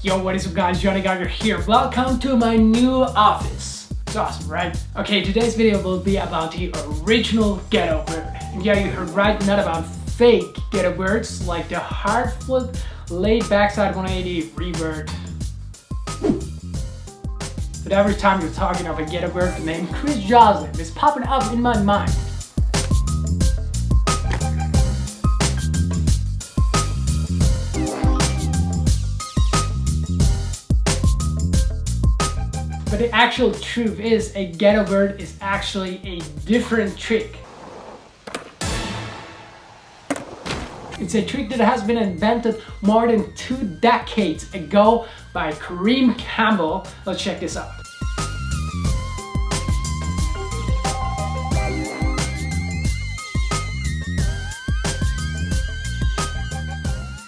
Yo, what is up guys, Johnny Geiger here. Welcome to my new office. It's awesome, right? Okay, today's video will be about the original ghetto bird. And yeah, you heard right, not about fake ghetto birds like the hard flip, laid backside 180 revert. But every time you're talking of a ghetto bird, the name Chris Joslin is popping up in my mind. But the actual truth is, a ghetto bird is actually a different trick. It's a trick that has been invented more than 2 decades ago by Kareem Campbell. Let's check this out.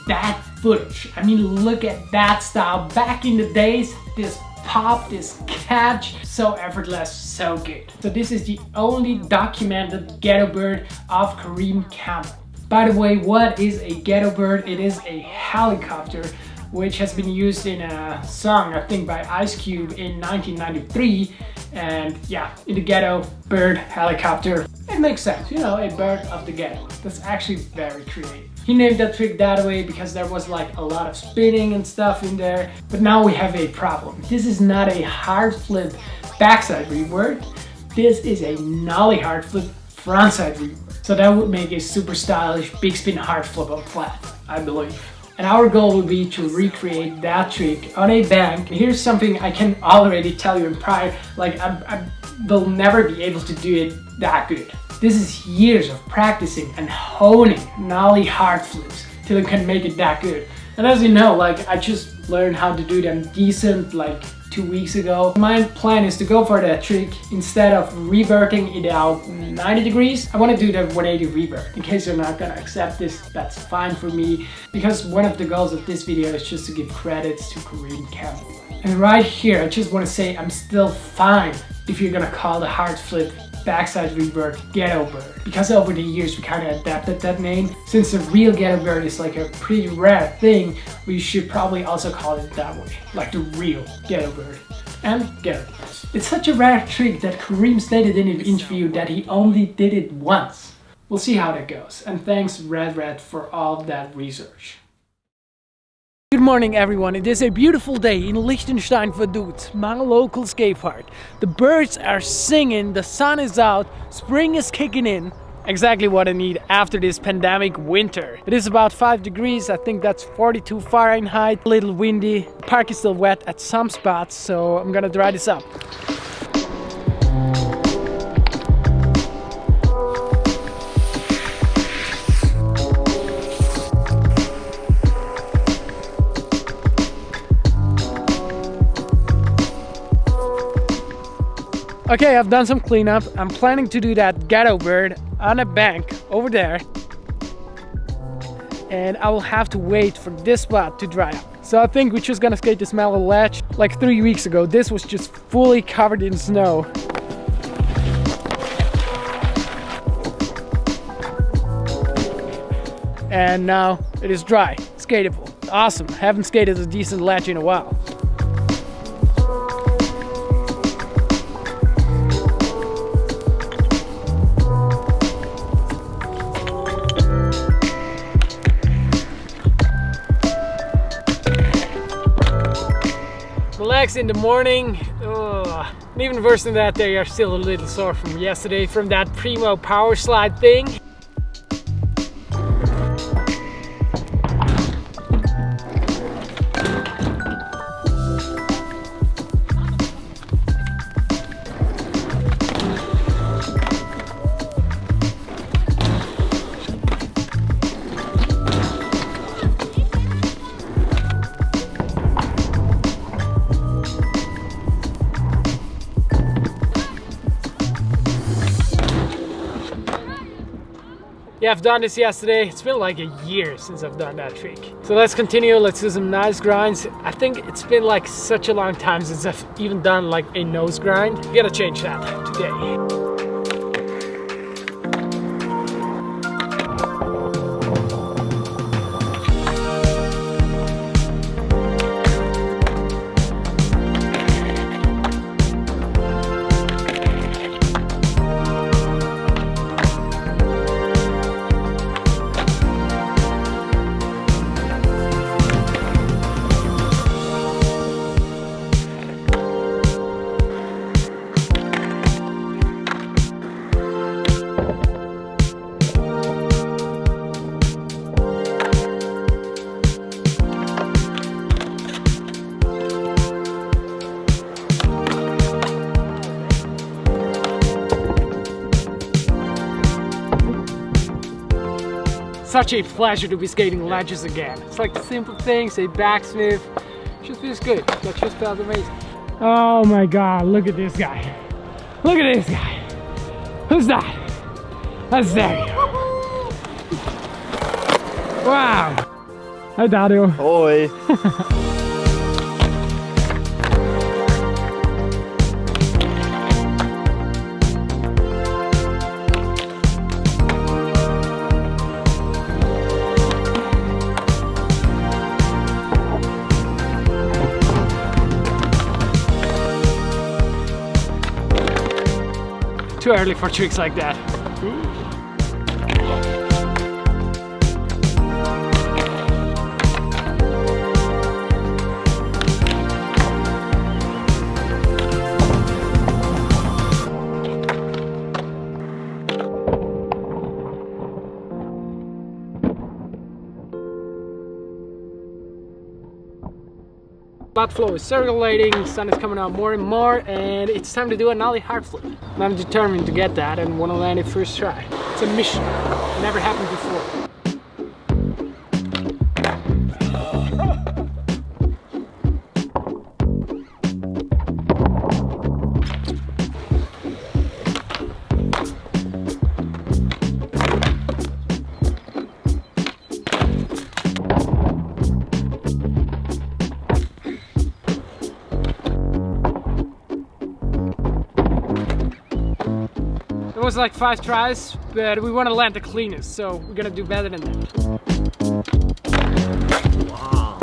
That footage, I mean, look at that style. Back in the days, this pop, this catch, so effortless, so good. So this is the only documented ghetto bird of Kareem Campbell. By the way, what is a ghetto bird? It is a helicopter which has been used in a song, I think by Ice Cube in 1993. And yeah, in the ghetto, bird, helicopter, it makes sense, you know, a bird of the ghetto. That's actually very creative. He named that trick that way because there was like a lot of spinning and stuff in there. But now we have a problem. This is not a hard flip backside revert. This is a nollie hard flip frontside revert. So that would make a super stylish big spin hard flip on flat, I believe. And our goal would be to recreate that trick on a bank. And here's something I can already tell you in prior, like I will never be able to do it that good. This is years of practicing and honing nollie hard flips till you can make it that good. And as you know, like I just learned how to do them decent like 2 weeks ago. My plan is to go for that trick. Instead of reverting it out 90 degrees, I want to do the 180 revert. In case you're not gonna accept this, that's fine for me, because one of the goals of this video is just to give credits to Kareem Campbell. And right here, I just want to say I'm still fine if you're gonna call the hard flip backside revert ghetto bird, because over the years we kind of adapted that name. Since the real ghetto bird is like a pretty rare thing, we should probably also call it that way, like the real ghetto bird and ghetto birds. It's such a rare trick that Kareem stated in an interview that he only did it once. We'll see how that goes, and thanks Red for all that research. Good morning everyone, it is a beautiful day in Liechtenstein Vaduz, my local skate park. The birds are singing, the sun is out, spring is kicking in. Exactly what I need after this pandemic winter. It is about 5 degrees, I think that's 42 Fahrenheit, a little windy. The park is still wet at some spots, so I'm gonna dry this up. Okay, I've done some cleanup. I'm planning to do that ghetto bird on a bank over there. And I will have to wait for this spot to dry up. So I think we're just gonna skate this metal ledge. Like 3 weeks ago, this was just fully covered in snow. And now it is dry, skatable. Awesome, haven't skated a decent ledge in a while. Legs in the morning, and even worse than that, they are still a little sore from yesterday, from that Primo power slide thing. Yeah, I've done this yesterday. It's been like a year since I've done that trick. So let's continue, let's do some nice grinds. I think it's been like such a long time since I've even done like a nose grind. Gotta change that today. such a pleasure to be skating ledges again. It's like simple things, a backsmith, just feels good. That just felt amazing. Oh my god, look at this guy. Look at this guy. Who's that? That's Dario. Wow. Hi Dario. Hoi. Too early for tricks like that. Blood flow is circulating, the sun is coming out more and more, and it's time to do a nollie hard flip. And I'm determined to get that and want to land it first try. It's a mission. Never happened before. It was like 5 tries, but we want to land the cleanest, so we're gonna do better than that. Wow.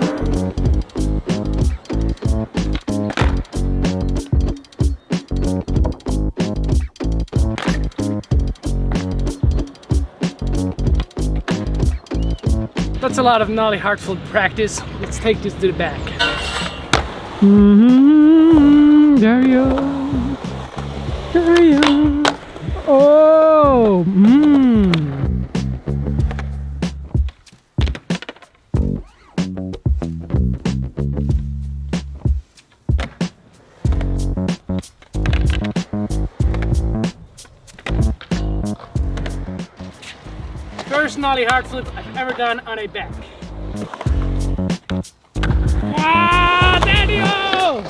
That's a lot of nollie hard flip practice. Let's take this to the back. Dario. Dario. Oh, First nollie hard flip I've ever done on a back. Wow, Daniel!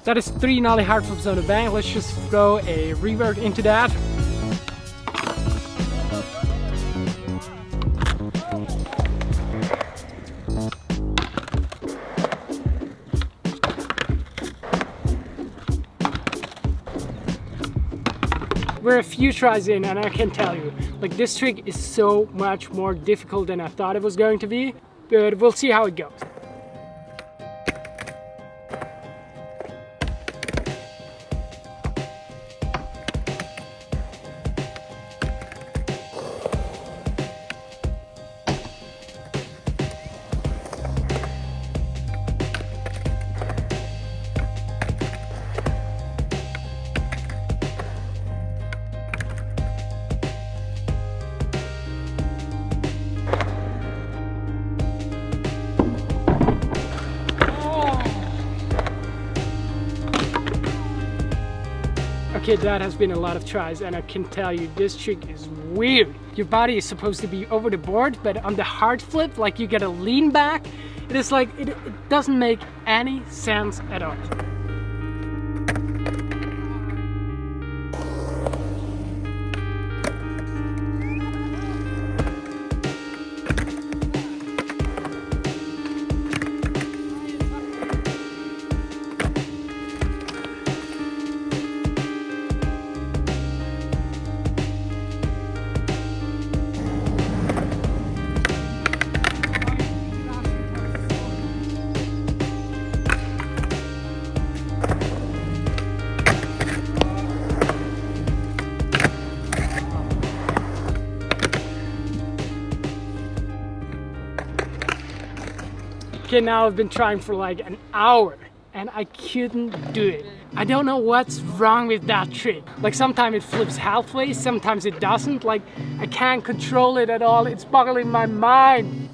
That is 3 nollie hard flips on the bank. Let's just throw a revert into that. We're a few tries in and I can tell you, like, this trick is so much more difficult than I thought it was going to be, but we'll see how it goes. Okay, that has been a lot of tries, and I can tell you this trick is weird. Your body is supposed to be over the board, but on the hard flip, like, you gotta lean back. It is like, it doesn't make any sense at all. Okay, now I've been trying for like an hour and I couldn't do it. I don't know what's wrong with that trick. Like sometimes it flips halfway, sometimes it doesn't. Like I can't control it at all. It's boggling my mind.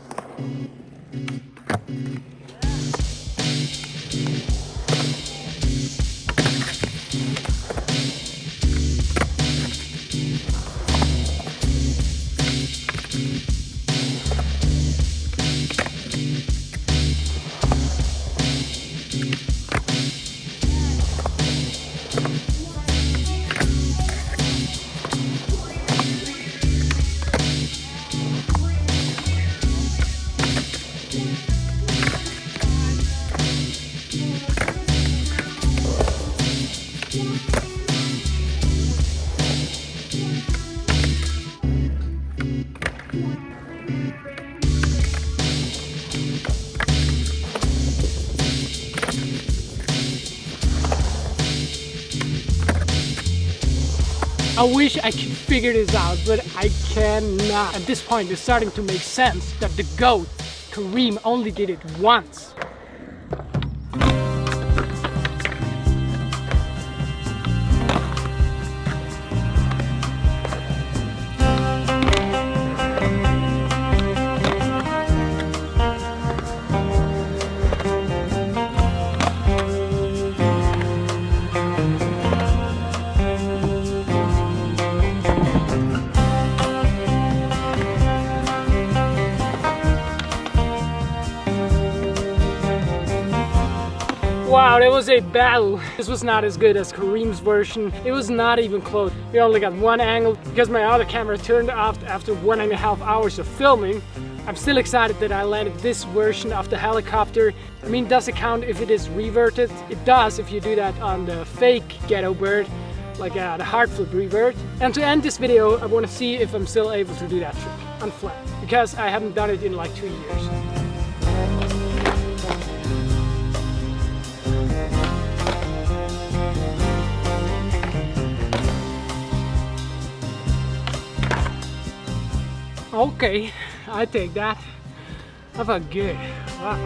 I wish I could figure this out, but I cannot. At this point, it's starting to make sense that the GOAT, Kareem, only did it once. Wow, that was a battle. This was not as good as Kareem's version. It was not even close. We only got one angle because my other camera turned off after 1.5 hours of filming. I'm still excited that I landed this version of the helicopter. I mean, does it count if it is reverted? It does if you do that on the fake Ghetto bird, like the hard flip revert. And to end this video, I want to see if I'm still able to do that trick on flat, because I haven't done it in like 2 years. Okay, I take that. That felt good. Wow.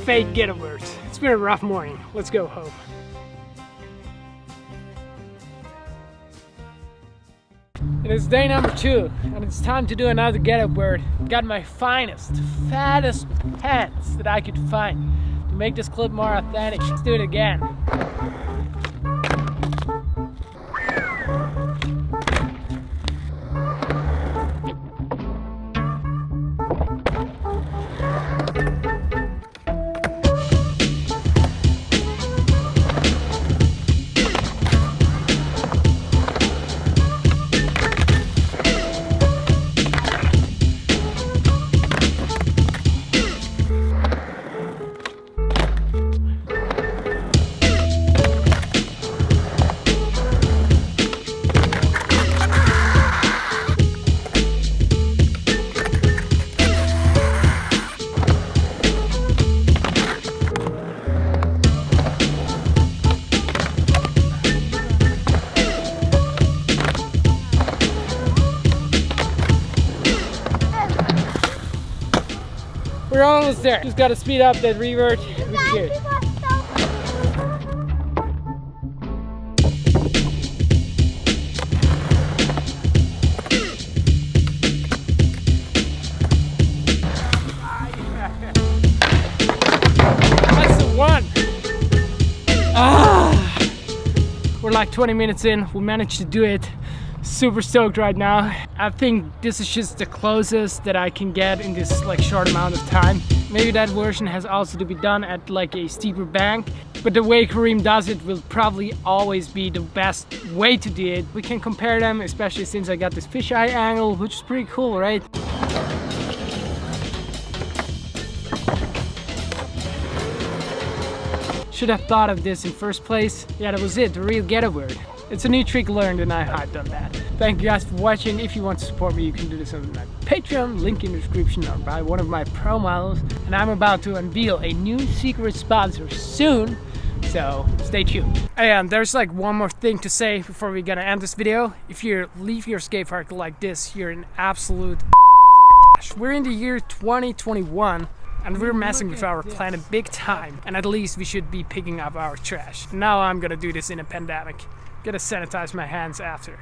Fake Ghetto birds. It's been a rough morning. Let's go home. And it's day number 2, and it's time to do another Ghetto bird. Got my finest, fattest pants that I could find to make this clip more authentic. Let's do it again. We're almost there. Just gotta speed up that revert. We're good. That's the one. We're like 20 minutes in. We managed to do it. Super stoked right now. I think this is just the closest that I can get in this like short amount of time. Maybe that version has also to be done at like a steeper bank, but the way Kareem does it will probably always be the best way to do it. We can compare them, especially since I got this fisheye angle, which is pretty cool, right? Should have thought of this in first place. Yeah, that was it, the real Ghetto bird. It's a new trick learned and I hyped on that. Thank you guys for watching. If you want to support me, you can do this on my Patreon, link in the description, or buy one of my pro models. And I'm about to unveil a new secret sponsor soon. So stay tuned. And there's like one more thing to say before we're gonna end this video. If you leave your skate park like this, you're an absolute We're in the year 2021 and we're messing with our planet big time, and at least we should be picking up our trash. Now I'm gonna do this in a pandemic. Gotta sanitize my hands after.